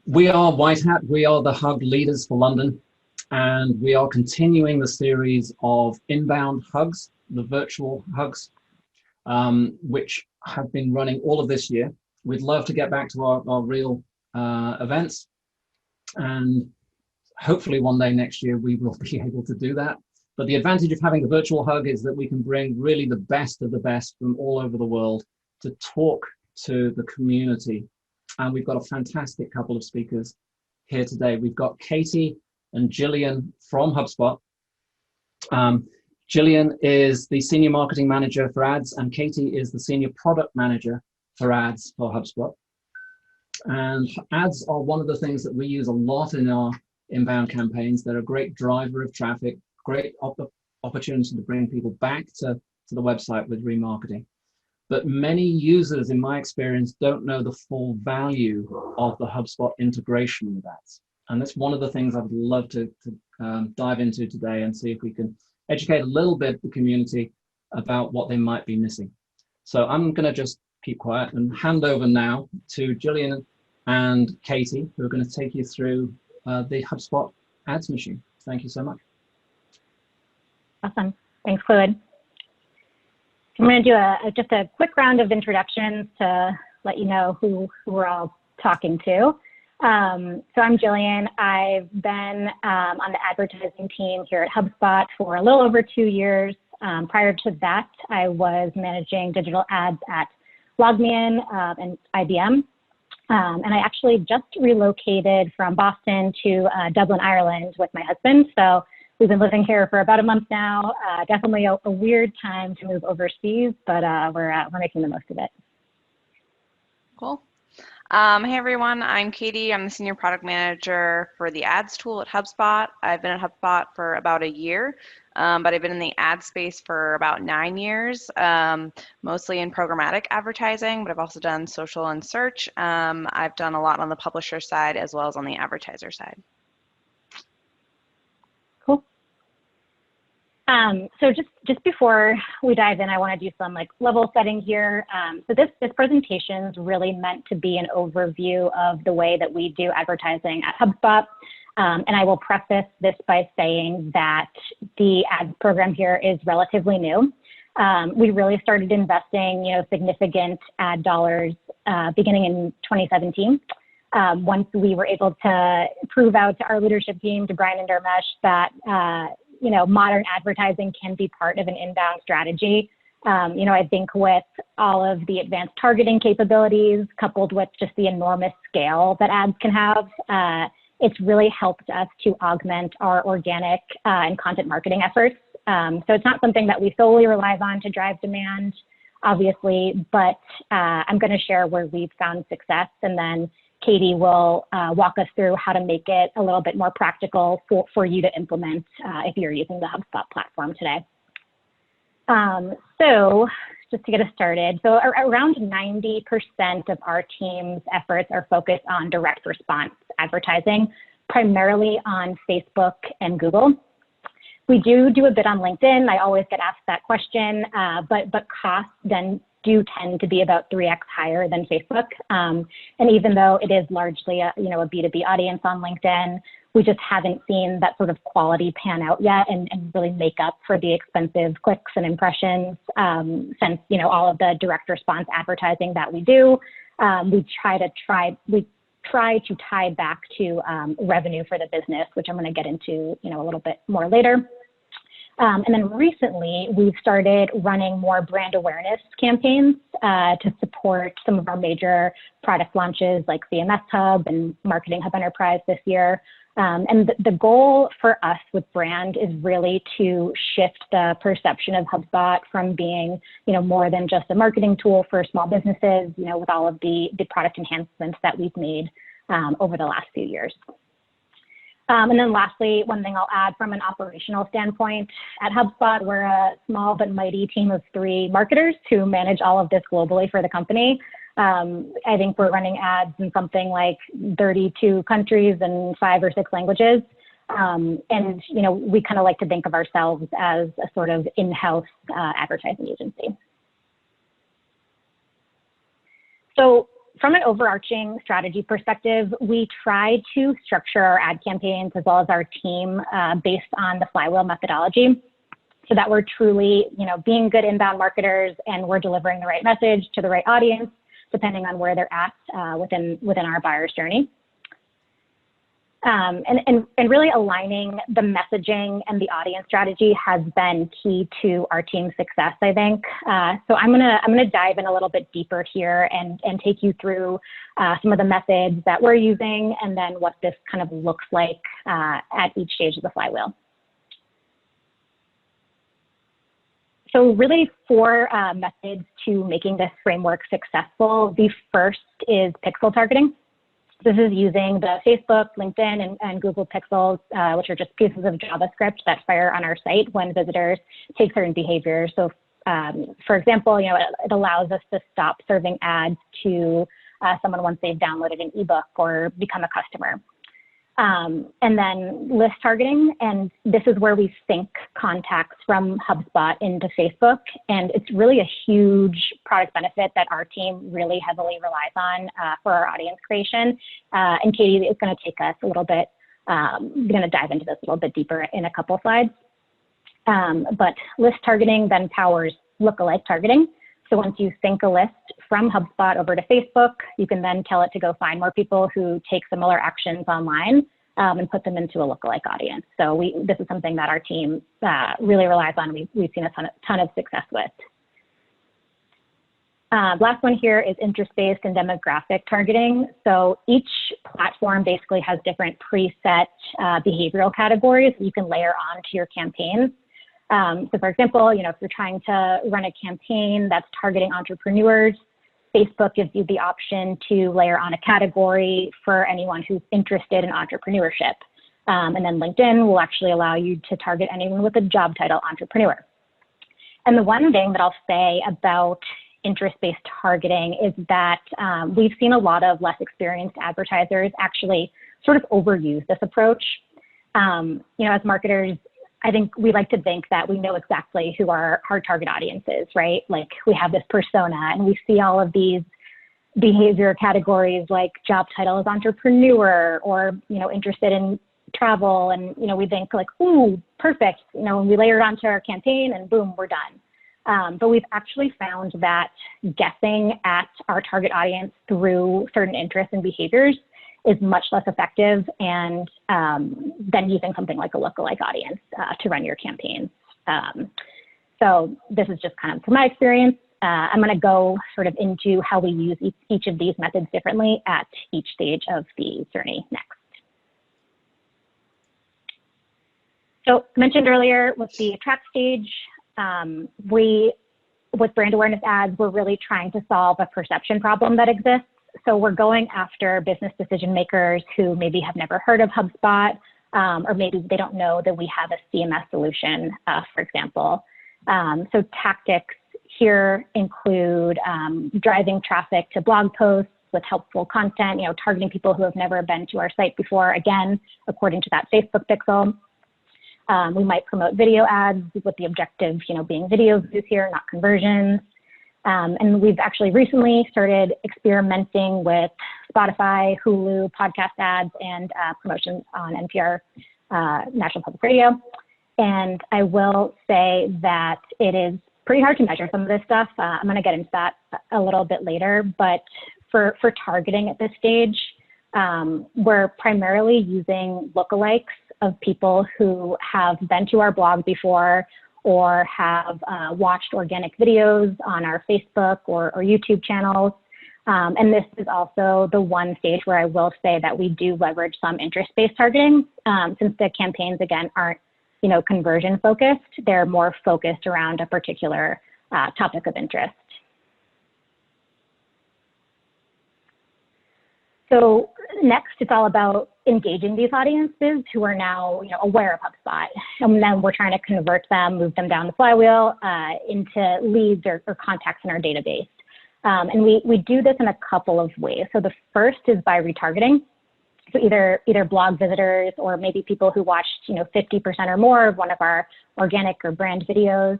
We are White Hat. We are the hug leaders for London, and we are continuing the series of inbound hugs, the virtual hugs, which have been running all of this year. We'd love to get back to our real events, and hopefully one day next year we will be able to do that. But the advantage of having a virtual hug is that we can bring really the best of the best from all over the world to talk to the community. And we've got a fantastic couple of speakers here today. We've got Katie and Jillian from HubSpot. Jillian is the Senior Marketing Manager for Ads, and Katie is the Senior Product Manager for Ads for HubSpot. And ads are one of the things that we use a lot in our inbound campaigns. They're a great driver of traffic, great opportunity to bring people back to the website with remarketing. But many users, in my experience, don't know the full value of the HubSpot integration with ads. And that's one of the things I would love to dive into today and see if we can educate a little bit the community about what they might be missing. So I'm going to just keep quiet and hand over now to Jillian and Katie, who are going to take you through the HubSpot ads machine. Thank you so much. Awesome. Thanks, Claude. I'm going to do just a quick round of introductions to let you know who we're all talking to. So I'm Jillian. I've been on the advertising team here at HubSpot for a little over 2 years. Prior to that, I was managing digital ads at Logmein and IBM. And I actually just relocated from Boston to Dublin, Ireland with my husband. So we've been living here for about a month now. Definitely a weird time to move overseas, but we're making the most of it. Cool. Hey everyone, I'm Katie. I'm the Senior Product Manager for the ads tool at HubSpot. I've been at HubSpot for about a year, but I've been in the ad space for about 9 years, mostly in programmatic advertising, but I've also done social and search. I've done a lot on the publisher side as well as on the advertiser side. So just before we dive in, I want to do some level setting here. So this presentation is really meant to be an overview of the way that we do advertising at HubSpot. And I will preface this by saying that the ads program here is relatively new. We really started investing, significant ad dollars beginning in 2017. Once we were able to prove out to our leadership team, to Brian and Dharmesh, that modern advertising can be part of an inbound strategy. I think with all of the advanced targeting capabilities, coupled with just the enormous scale that ads can have, it's really helped us to augment our organic and content marketing efforts. So it's not something that we solely rely on to drive demand, obviously, but I'm going to share where we've found success, and then Katie will walk us through how to make it a little bit more practical for you to implement if you're using the HubSpot platform today. So just to get us started, so around 90% of our team's efforts are focused on direct response advertising, primarily on Facebook and Google. We do a bit on LinkedIn. I always get asked that question, but costs then do tend to be about 3x higher than Facebook. And even though it is largely a B2B audience on LinkedIn, we just haven't seen that sort of quality pan out yet and really make up for the expensive clicks and impressions since, all of the direct response advertising that we do. We try to tie back to revenue for the business, which I'm going to get into, a little bit more later. And then recently, we've started running more brand awareness campaigns to support some of our major product launches like CMS Hub and Marketing Hub Enterprise this year. And the goal for us with brand is really to shift the perception of HubSpot from being, more than just a marketing tool for small businesses, with all of the product enhancements that we've made over the last few years. And then lastly, one thing I'll add from an operational standpoint, at HubSpot, we're a small but mighty team of 3 marketers who manage all of this globally for the company. I think we're running ads in something like 32 countries and 5 or 6 languages. And, we kind of like to think of ourselves as a sort of in-house advertising agency. So From an overarching strategy perspective, we try to structure our ad campaigns as well as our team based on the flywheel methodology, so that we're truly, being good inbound marketers and we're delivering the right message to the right audience, depending on where they're at within our buyer's journey. And really aligning the messaging and the audience strategy has been key to our team's success, I think. So I'm gonna dive in a little bit deeper here and take you through some of the methods that we're using and then what this kind of looks like at each stage of the flywheel. So really 4 methods to making this framework successful. The first is pixel targeting. This is using the Facebook, LinkedIn, and Google pixels, which are just pieces of JavaScript that fire on our site when visitors take certain behaviors. So for example, it allows us to stop serving ads to someone once they've downloaded an ebook or become a customer. And then list targeting, and this is where we sync contacts from HubSpot into Facebook, and it's really a huge product benefit that our team really heavily relies on for our audience creation. And Katie is going to take us a little bit, we're going to dive into this a little bit deeper in a couple slides. But list targeting then powers lookalike targeting. So once you sync a list from HubSpot over to Facebook, you can then tell it to go find more people who take similar actions online and put them into a lookalike audience. So this is something that our team really relies on. We've seen a ton of success with. Last one here is interest-based and demographic targeting. So each platform basically has different preset behavioral categories that you can layer onto your campaigns. So for example, if you're trying to run a campaign that's targeting entrepreneurs, Facebook gives you the option to layer on a category for anyone who's interested in entrepreneurship. And then LinkedIn will actually allow you to target anyone with a job title entrepreneur. And the one thing that I'll say about interest-based targeting is that we've seen a lot of less experienced advertisers actually sort of overuse this approach. As marketers, I think we like to think that we know exactly who our target audience is, right? Like we have this persona and we see all of these behavior categories like job title as entrepreneur or, interested in travel. And, we think like, ooh, perfect. And we layer it onto our campaign and boom, we're done. But we've actually found that guessing at our target audience through certain interests and behaviors is much less effective and than using something like a lookalike audience to run your campaigns. So this is just kind of from my experience. I'm going to go sort of into how we use each of these methods differently at each stage of the journey next. So mentioned earlier with the attract stage, with brand awareness ads, we're really trying to solve a perception problem that exists. So we're going after business decision makers who maybe have never heard of HubSpot, or maybe they don't know that we have a CMS solution, for example. So tactics here include driving traffic to blog posts with helpful content, targeting people who have never been to our site before, again, according to that Facebook pixel. We might promote video ads with the objective, being video views here, not conversions. And we've actually recently started experimenting with Spotify, Hulu, podcast ads, and promotions on NPR, National Public Radio. And I will say that it is pretty hard to measure some of this stuff. I'm going to get into that a little bit later. But for targeting at this stage, we're primarily using lookalikes of people who have been to our blog before or have watched organic videos on our Facebook or YouTube channels. And this is also the one stage where I will say that we do leverage some interest-based targeting, since the campaigns, again, aren't conversion focused. They're more focused around a particular topic of interest. So next, it's all about engaging these audiences who are now aware of HubSpot. And then we're trying to convert them, move them down the flywheel into leads or contacts in our database. And we do this in a couple of ways. So the first is by retargeting. So either blog visitors or maybe people who watched 50% or more of one of our organic or brand videos.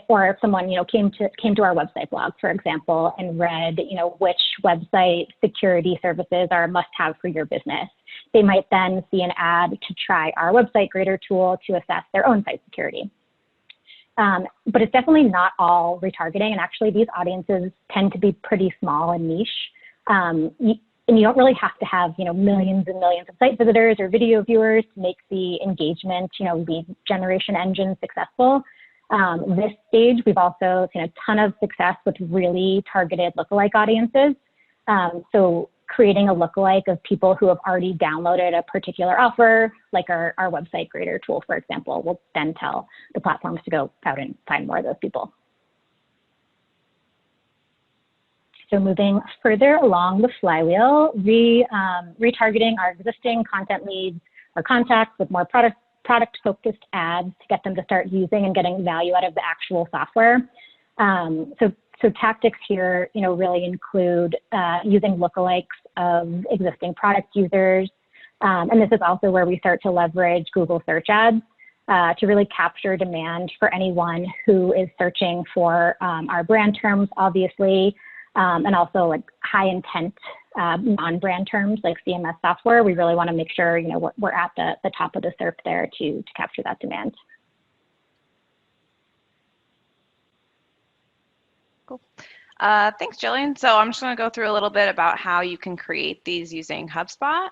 or if someone, came to our website blog, for example, and read, which website security services are a must-have for your business, they might then see an ad to try our website grader tool to assess their own site security. But it's definitely not all retargeting, and actually these audiences tend to be pretty small and niche. And you don't really have to have, millions and millions of site visitors or video viewers to make the engagement, lead generation engine successful. This stage, we've also seen a ton of success with really targeted lookalike audiences. So creating a lookalike of people who have already downloaded a particular offer, like our website grader tool, for example, will then tell the platforms to go out and find more of those people. So moving further along the flywheel, retargeting our existing content leads or contacts with more product-focused ads to get them to start using and getting value out of the actual software. So tactics here, really include using lookalikes of existing product users. And this is also where we start to leverage Google search ads to really capture demand for anyone who is searching for our brand terms, obviously, and also like high intent non-brand terms like CMS software. We really want to make sure, we're at the top of the SERP there to capture that demand. Cool. Thanks, Jillian. So I'm just going to go through a little bit about how you can create these using HubSpot.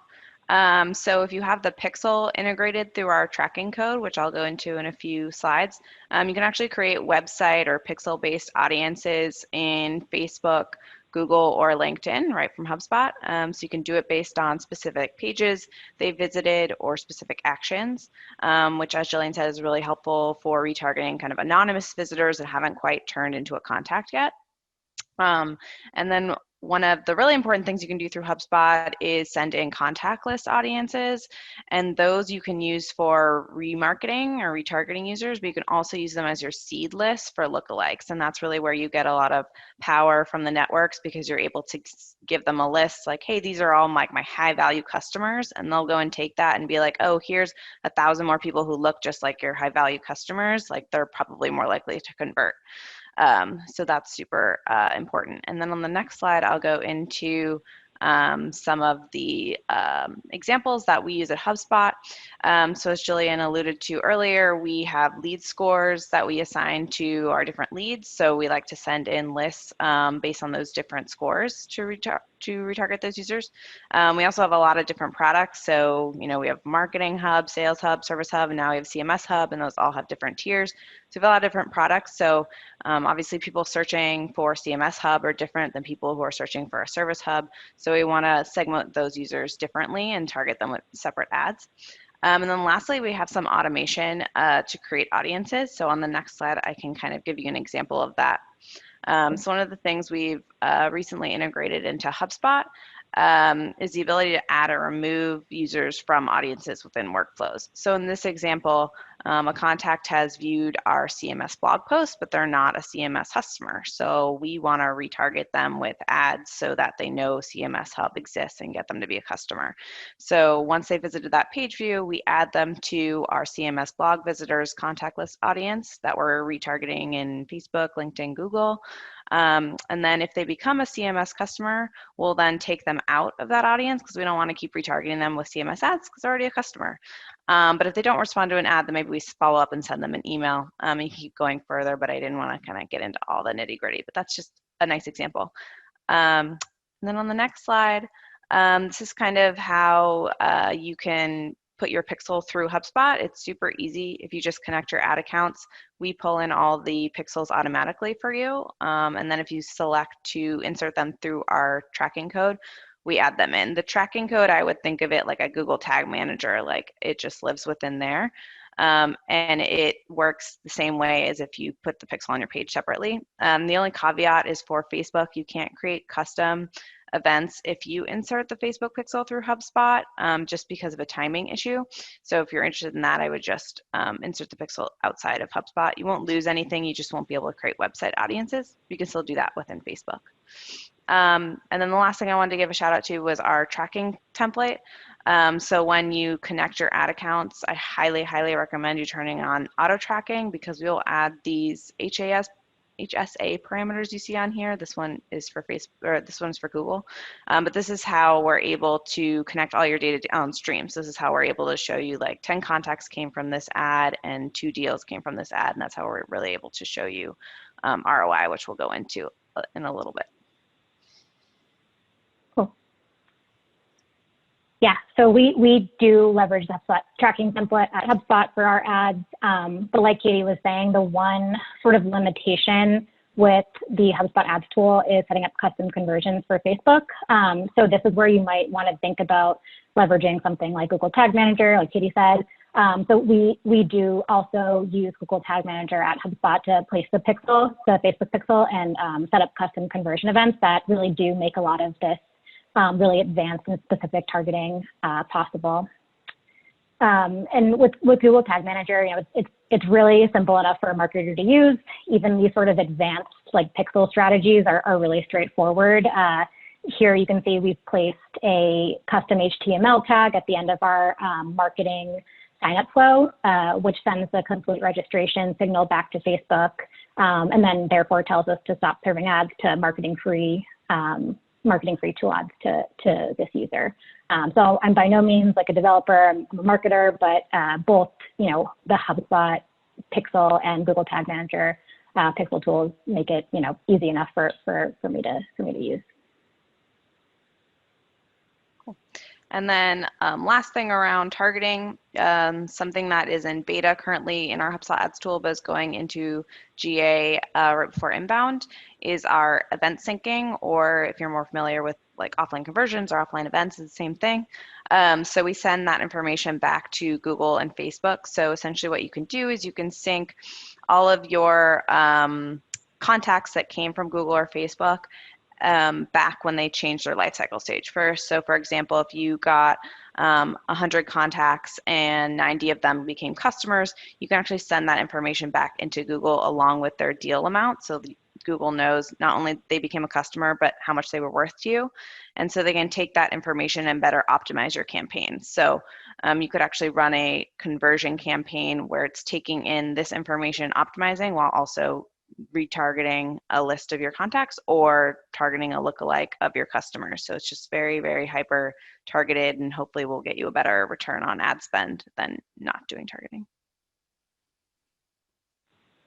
So if you have the pixel integrated through our tracking code, which I'll go into in a few slides, you can actually create website or pixel-based audiences in Facebook, Google, or LinkedIn right from HubSpot. So you can do it based on specific pages they visited or specific actions, which, as Jillian said, is really helpful for retargeting kind of anonymous visitors that haven't quite turned into a contact yet. And then one of the really important things you can do through HubSpot is send in contact list audiences, and those you can use for remarketing or retargeting users, but you can also use them as your seed list for lookalikes, and that's really where you get a lot of power from the networks because you're able to give them a list like, hey, these are all my high value customers, and they'll go and take that and be like, oh, here's 1,000 more people who look just like your high value customers, like they're probably more likely to convert. So that's super important. And then on the next slide, I'll go into some of the examples that we use at HubSpot. So as Jillian alluded to earlier, we have lead scores that we assign to our different leads. So we like to send in lists based on those different scores to retarget those users. We also have a lot of different products. So, we have Marketing Hub, Sales Hub, Service Hub, and now we have CMS Hub, and those all have different tiers. So we have a lot of different products. So obviously people searching for CMS Hub are different than people who are searching for a Service Hub. So we want to segment those users differently and target them with separate ads. And then lastly, we have some automation to create audiences. So on the next slide, I can kind of give you an example of that. So one of the things we've recently integrated into HubSpot is the ability to add or remove users from audiences within workflows. So in this example, a contact has viewed our CMS blog post, but they're not a CMS customer. So we want to retarget them with ads so that they know CMS Hub exists and get them to be a customer. So once they visited that page view, we add them to our CMS blog visitors contact list audience that we're retargeting in Facebook, LinkedIn, Google. And then if they become a CMS customer, we'll then take them out of that audience because we don't want to keep retargeting them with CMS ads because they're already a customer. But if they don't respond to an ad, then maybe we follow up and send them an email and keep going further, but I didn't want to kind of get into all the nitty gritty, but that's just a nice example. And then on the next slide, this is kind of how you can put your pixel through HubSpot. It's super easy. If you just connect your ad accounts, we pull in all the pixels automatically for you. And then if you select to insert them through our tracking code, we add them in. The tracking code, I would think of it like a Google Tag Manager, like it just lives within there. And it works the same way as if you put the pixel on your page separately. The only caveat is for Facebook, you can't create custom events if you insert the Facebook pixel through HubSpot, just because of a timing issue. So if you're interested in that, I would just insert the pixel outside of HubSpot. You won't lose anything, you just won't be able to create website audiences. You can still do that within Facebook. And then the last thing I wanted to give a shout out to was our tracking template. So when you connect your ad accounts, I highly, highly recommend you turning on auto tracking, because we'll add these HSA parameters you see on here. This one is for Facebook, or this one's for Google. But this is how we're able to connect all your data downstream. So this is how we're able to show you like 10 contacts came from this ad and 2 deals came from this ad. And that's how we're really able to show you ROI, which we'll go into in a little bit. Cool. Yeah, so we do leverage the HubSpot tracking template at HubSpot for our ads. But like Katie was saying, the one sort of limitation with the HubSpot ads tool is setting up custom conversions for Facebook. So this is where you might want to think about leveraging something like Google Tag Manager, like Katie said. So we do also use Google Tag Manager at HubSpot to place the pixel, the Facebook pixel, and set up custom conversion events that really do make a lot of this really advanced and specific targeting possible. And with Google Tag Manager, you know, it's really simple enough for a marketer to use. Even these sort of advanced like pixel strategies are really straightforward. Here you can see we've placed a custom HTML tag at the end of our marketing sign-up flow, which sends the complete registration signal back to Facebook, and then therefore tells us to stop serving ads to marketing-free tool ads to this user. So I'm by no means like a developer, I'm a marketer, but both, you know, the HubSpot Pixel and Google Tag Manager Pixel tools make it, you know, easy enough for me to use. Cool. And then last thing around targeting, something that is in beta currently in our HubSpot ads tool, but is going into GA right before inbound, is our event syncing, or if you're more familiar with like offline conversions or offline events, it's the same thing. So we send that information back to Google and Facebook. So essentially what you can do is you can sync all of your contacts that came from Google or Facebook back when they changed their lifecycle stage first. So for example, if you got 100 contacts and 90 of them became customers, you can actually send that information back into Google along with their deal amount. So Google knows not only they became a customer, but how much they were worth to you. And so they can take that information and better optimize your campaign. So you could actually run a conversion campaign where it's taking in this information, optimizing, while also retargeting a list of your contacts or targeting a lookalike of your customers. So it's just very, very hyper targeted, and hopefully will get you a better return on ad spend than not doing targeting.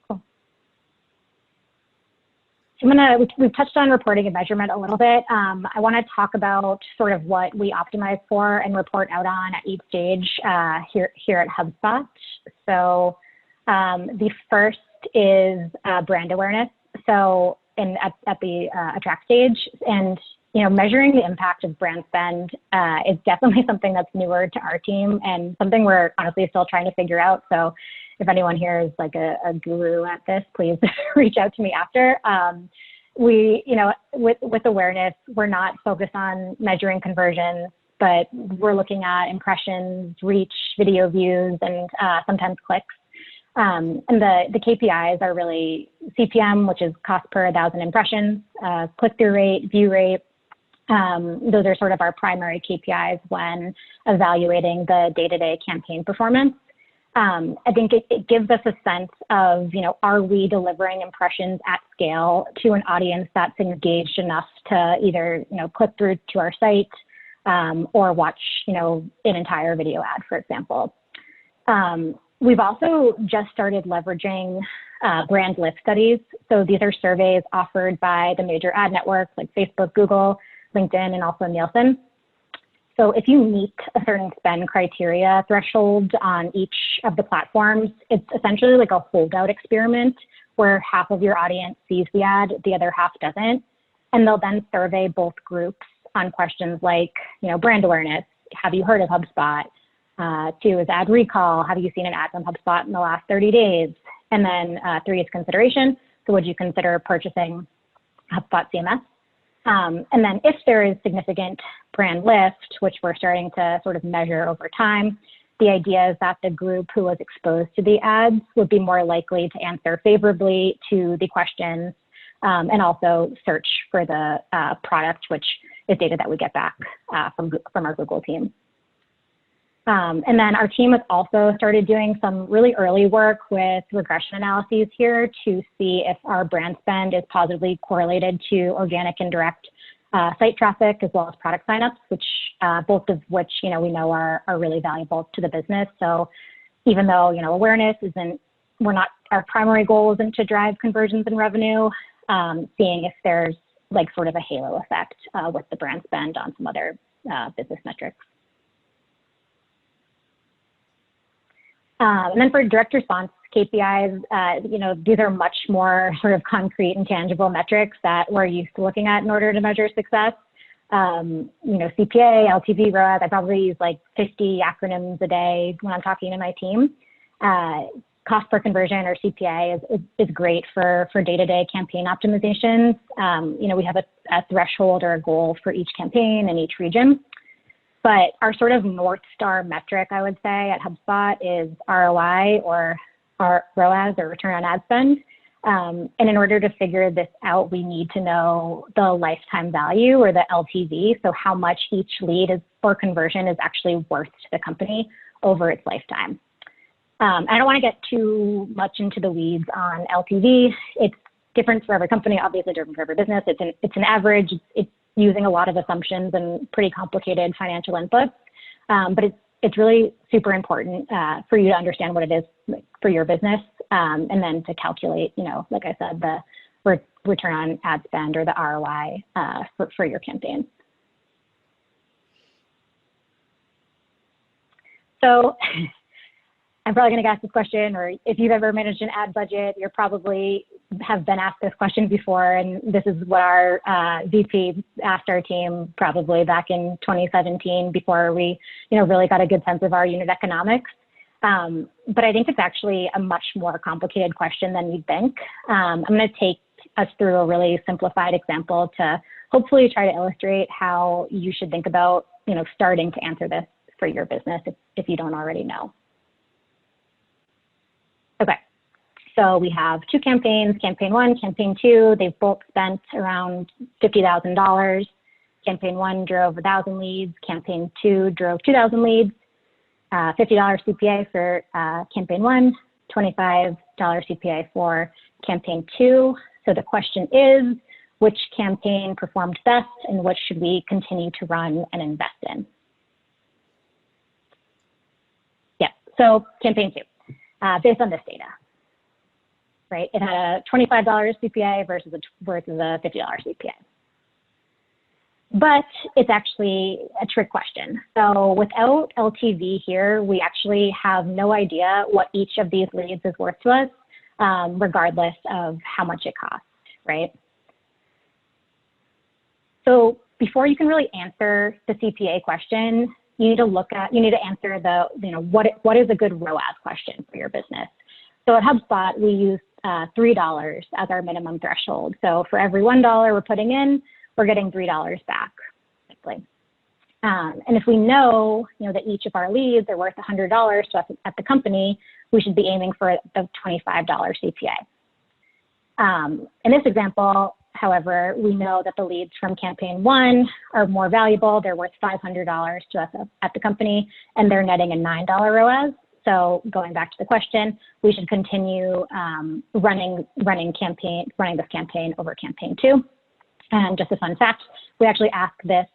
Cool. We've touched on reporting and measurement a little bit. I want to talk about sort of what we optimize for and report out on at each stage here at HubSpot. So the first is brand awareness. So at the attract stage, and you know, measuring the impact of brand spend is definitely something that's newer to our team and something we're honestly still trying to figure out. So if anyone here is like a guru at this, please reach out to me after. We, you know, with awareness, we're not focused on measuring conversions, but we're looking at impressions, reach, video views, and sometimes clicks. And the KPIs are really CPM, which is cost per 1,000 impressions, click-through rate, view rate. Those are sort of our primary KPIs when evaluating the day-to-day campaign performance. I think it gives us a sense of, you know, are we delivering impressions at scale to an audience that's engaged enough to either, you know, click through to our site or watch, you know, an entire video ad, for example. We've also just started leveraging brand lift studies. So these are surveys offered by the major ad networks like Facebook, Google, LinkedIn, and also Nielsen. So if you meet a certain spend criteria threshold on each of the platforms, it's essentially like a holdout experiment where half of your audience sees the ad, the other half doesn't. And they'll then survey both groups on questions like, you know, brand awareness, have you heard of HubSpot? 2 is ad recall. Have you seen an ad from HubSpot in the last 30 days? And then 3 is consideration. So would you consider purchasing HubSpot CMS? And then if there is significant brand lift, which we're starting to sort of measure over time, the idea is that the group who was exposed to the ads would be more likely to answer favorably to the questions and also search for the product, which is data that we get back from our Google team. And then our team has also started doing some really early work with regression analyses here to see if our brand spend is positively correlated to organic and direct site traffic, as well as product signups, which both of which we know are really valuable to the business. So even though awareness isn't, our primary goal isn't to drive conversions and revenue, seeing if there's like sort of a halo effect with the brand spend on some other business metrics. And then for direct response KPIs, these are much more sort of concrete and tangible metrics that we're used to looking at in order to measure success. CPA, LTV, ROAS, I probably use like 50 acronyms a day when I'm talking to my team. Cost per conversion, or CPA, is great for day-to-day campaign optimizations. We have a threshold or a goal for each campaign in each region. But our sort of North Star metric, I would say, at HubSpot is ROI, or ROAS, or return on ad spend. And in order to figure this out, we need to know the lifetime value, or the LTV, so how much each lead or conversion is actually worth to the company over its lifetime. I don't want to get too much into the weeds on LTV. It's different for every company, obviously different for every business. It's an average. It's using a lot of assumptions and pretty complicated financial inputs, but it's really super important for you to understand what it is for your business, and then to calculate, like I said, the return on ad spend, or the ROI for your campaigns. So I'm probably going to ask this question, or if you've ever managed an ad budget, you're probably have been asked this question before, and this is what our VP asked our team probably back in 2017, before we really got a good sense of our unit economics. But I think it's actually a much more complicated question than you'd think. I'm going to take us through a really simplified example to hopefully try to illustrate how you should think about starting to answer this for your business if you don't already know. Okay, so we have two campaigns, campaign 1, campaign 2. They've both spent around $50,000. Campaign 1 drove 1,000 leads. Campaign 2 drove 2,000 leads. $50 CPA for campaign 1, $25 CPA for campaign 2. So the question is, which campaign performed best, and what should we continue to run and invest in? Yeah, so campaign 2. Based on this data, right? It had a $25 CPA versus a $50 CPA. But it's actually a trick question. So without LTV here, we actually have no idea what each of these leads is worth to us, regardless of how much it costs, right? So before you can really answer the CPA question, you need to answer what is a good ROAS question for your business. So at HubSpot, we use $3 as our minimum threshold. So for every $1 we're putting in, we're getting $3 back, basically. And if we know, that each of our leads are worth $100 to us at the company, we should be aiming for the $25 CPA. In this example, however, we know that the leads from campaign 1 are more valuable. They're worth $500 to us at the company, and they're netting a $9 ROAS. So going back to the question, we should continue running this campaign over campaign 2. And just a fun fact, we actually asked this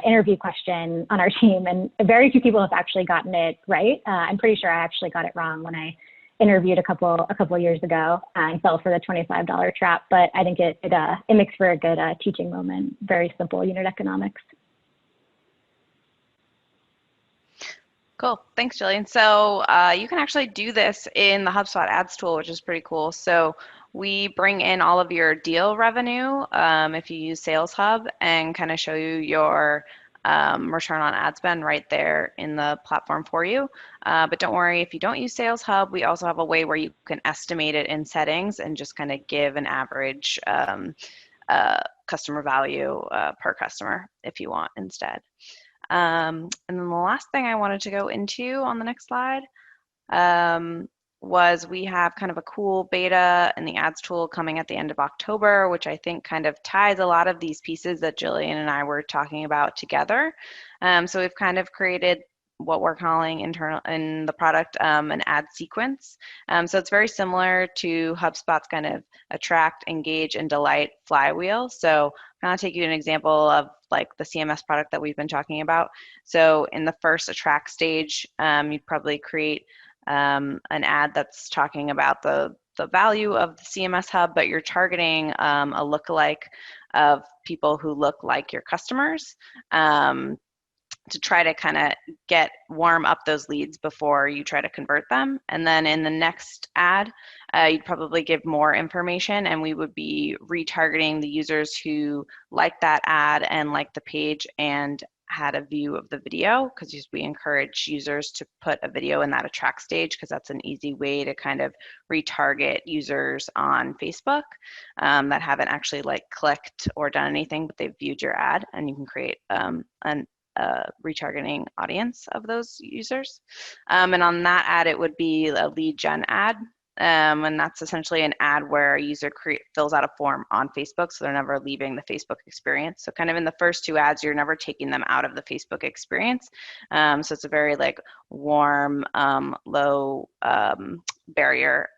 interview question on our team, and very few people have actually gotten it right. I'm pretty sure I actually got it wrong when I interviewed a couple years ago and fell for the $25 trap, but I think it makes for a good teaching moment. Very simple unit economics. Cool, thanks, Jillian. So you can actually do this in the HubSpot ads tool, which is pretty cool. So we bring in all of your deal revenue if you use Sales Hub, and kind of show you your return on ad spend right there in the platform for you. But don't worry, if you don't use Sales Hub, we also have a way where you can estimate it in settings and just kind of give an average customer value per customer if you want instead. And then the last thing I wanted to go into on the next slide was we have kind of a cool beta in the ads tool coming at the end of October, which I think kind of ties a lot of these pieces that Jillian and I were talking about together. So we've kind of created what we're calling internal in the product an ad sequence. So it's very similar to HubSpot's kind of attract, engage, and delight flywheel. So I'll take you an example of like the CMS product that we've been talking about. So in the first attract stage, you'd probably create an ad that's talking about the value of the CMS hub, but you're targeting a lookalike of people who look like your customers. To try to kind of warm up those leads before you try to convert them. And then in the next ad, you'd probably give more information, and we would be retargeting the users who liked that ad and liked the page and had a view of the video, because we encourage users to put a video in that attract stage, because that's an easy way to kind of retarget users on Facebook that haven't actually like clicked or done anything, but they've viewed your ad, and you can create retargeting audience of those users. And on that ad, it would be a lead gen ad. And that's essentially an ad where a user fills out a form on Facebook, so they're never leaving the Facebook experience. So kind of in the first two ads, you're never taking them out of the Facebook experience. So it's a very like warm, low barrier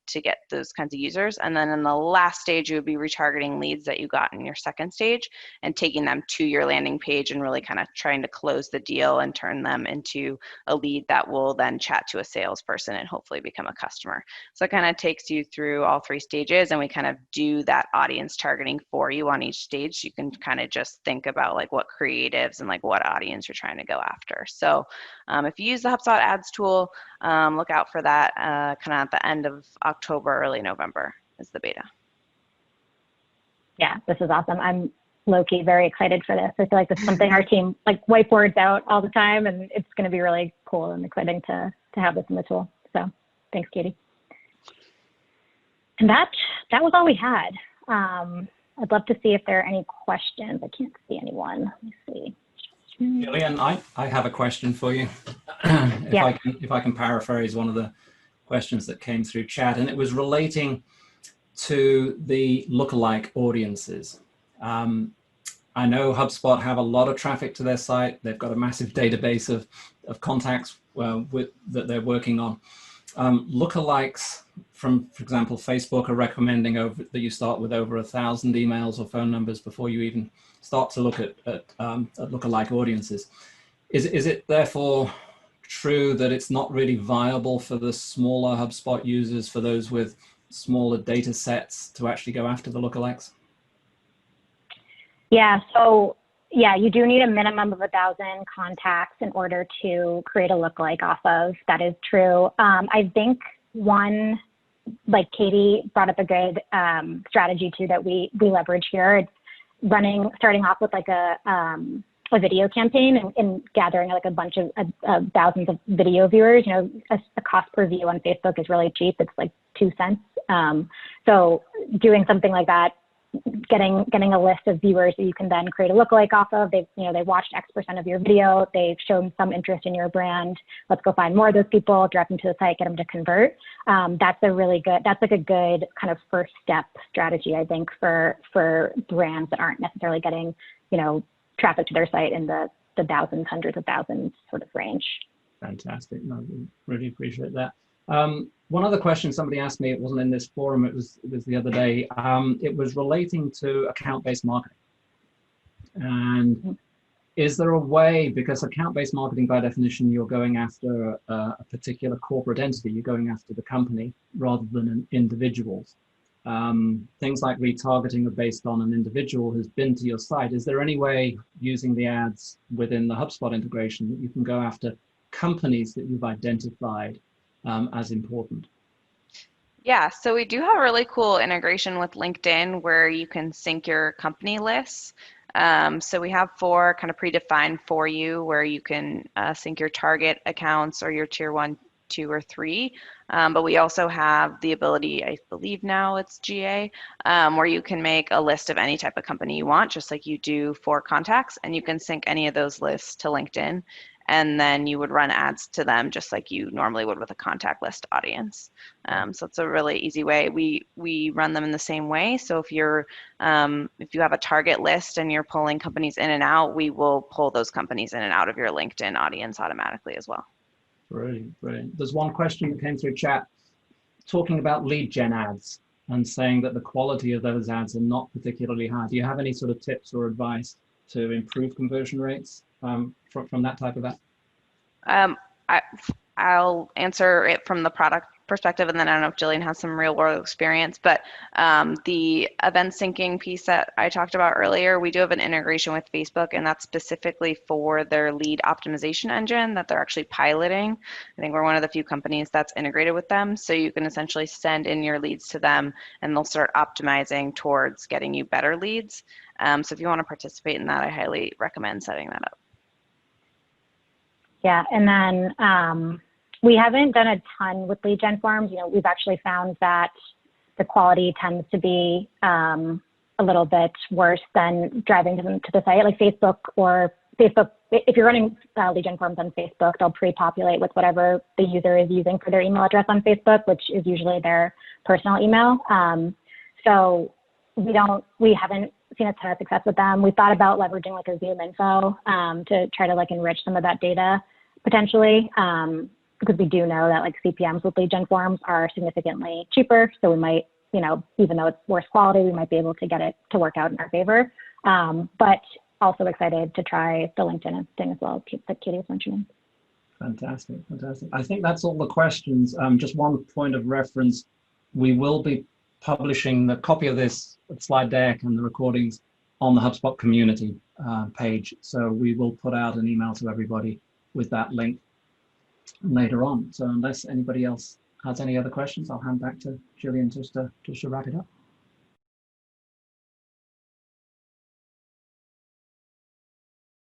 to get those kinds of users. And then in the last stage, you would be retargeting leads that you got in your second stage and taking them to your landing page and really kind of trying to close the deal and turn them into a lead that will then chat to a salesperson and hopefully become a customer. So it kind of takes you through all three stages, and we kind of do that audience targeting for you on each stage. You can kind of just think about like what creatives and like what audience you're trying to go after. So if you use the HubSpot ads tool, look out for that kind of at the end of October, early November is the beta. Yeah, this is awesome. I'm low-key very excited for this. I feel like this is something our team like whiteboards out all the time, and it's going to be really cool and exciting to have this in the tool. So thanks, Katie. And that was all we had. I'd love to see if there are any questions. I can't see anyone. Let me see. Jillian, I have a question for you. If I can paraphrase one of the questions that came through chat, and it was relating to the lookalike audiences. I know HubSpot have a lot of traffic to their site. They've got a massive database of contacts that they're working on. Lookalikes from, for example, Facebook are recommending that you start with over 1,000 emails or phone numbers before you even start to look at lookalike audiences. Is it therefore true that it's not really viable for the smaller HubSpot users, for those with smaller data sets, to actually go after the lookalikes? Yeah, so yeah, you do need a minimum of 1,000 contacts in order to create a lookalike off of. That is true. I think one, like Katie brought up a good strategy too that we leverage here. It's starting off with like a video campaign and gathering like a bunch of thousands of video viewers. You know, a cost per view on Facebook is really cheap. It's like 2 cents. So doing something like that, getting a list of viewers that you can then create a lookalike off of. They watched X% of your video. They've shown some interest in your brand. Let's go find more of those people, direct them to the site, get them to convert. That's like a good kind of first step strategy, I think, for brands that aren't necessarily getting, traffic to their site in the thousands, hundreds of thousands sort of range. Fantastic. No, really appreciate that. One other question somebody asked me, it wasn't in this forum, it was the other day. It was relating to account-based marketing. And is there a way, because account-based marketing by definition, you're going after a particular corporate entity, you're going after the company rather than individuals. Things like retargeting are based on an individual who's been to your site. Is there any way, using the ads within the HubSpot integration, that you can go after companies that you've identified as important? Yeah, so we do have a really cool integration with LinkedIn where you can sync your company lists. So we have 4 kind of predefined for you where you can sync your target accounts or your tier 1, 2, or 3. But we also have the ability, I believe now it's GA, where you can make a list of any type of company you want, just like you do for contacts, and you can sync any of those lists to LinkedIn. and then you would run ads to them just like you normally would with a contact list audience. So it's a really easy way. We run them in the same way. So if you have a target list and you're pulling companies in and out, we will pull those companies in and out of your LinkedIn audience automatically as well. Brilliant, brilliant. There's one question that came through chat talking about lead gen ads and saying that the quality of those ads are not particularly high. Do you have any sort of tips or advice to improve conversion rates from that type of ad? I'll answer it from the product perspective, and then I don't know if Jillian has some real world experience, but the event syncing piece that I talked about earlier, we do have an integration with Facebook, and that's specifically for their lead optimization engine that they're actually piloting. I think we're one of the few companies that's integrated with them, so you can essentially send in your leads to them and they'll start optimizing towards getting you better leads. So if you want to participate in that, I highly recommend setting that up. Yeah, and then we haven't done a ton with lead gen forms. You know, we've actually found that the quality tends to be a little bit worse than driving them to the site. Like Facebook, if you're running lead gen forms on Facebook, they'll pre-populate with whatever the user is using for their email address on Facebook, which is usually their personal email. So we haven't seen a ton of success with them. We thought about leveraging like a Zoom info to try to like enrich some of that data potentially, because we do know that like CPMs with lead gen forms are significantly cheaper. So we might, you know, even though it's worse quality, we might be able to get it to work out in our favor. But also excited to try the LinkedIn thing as well, that Katie was mentioning. Fantastic, fantastic. I think that's all the questions. Just one point of reference, we will be publishing the copy of this slide deck and the recordings on the HubSpot community page. So we will put out an email to everybody with that link later on. So unless anybody else has any other questions, I'll hand back to Jillian just to wrap it up.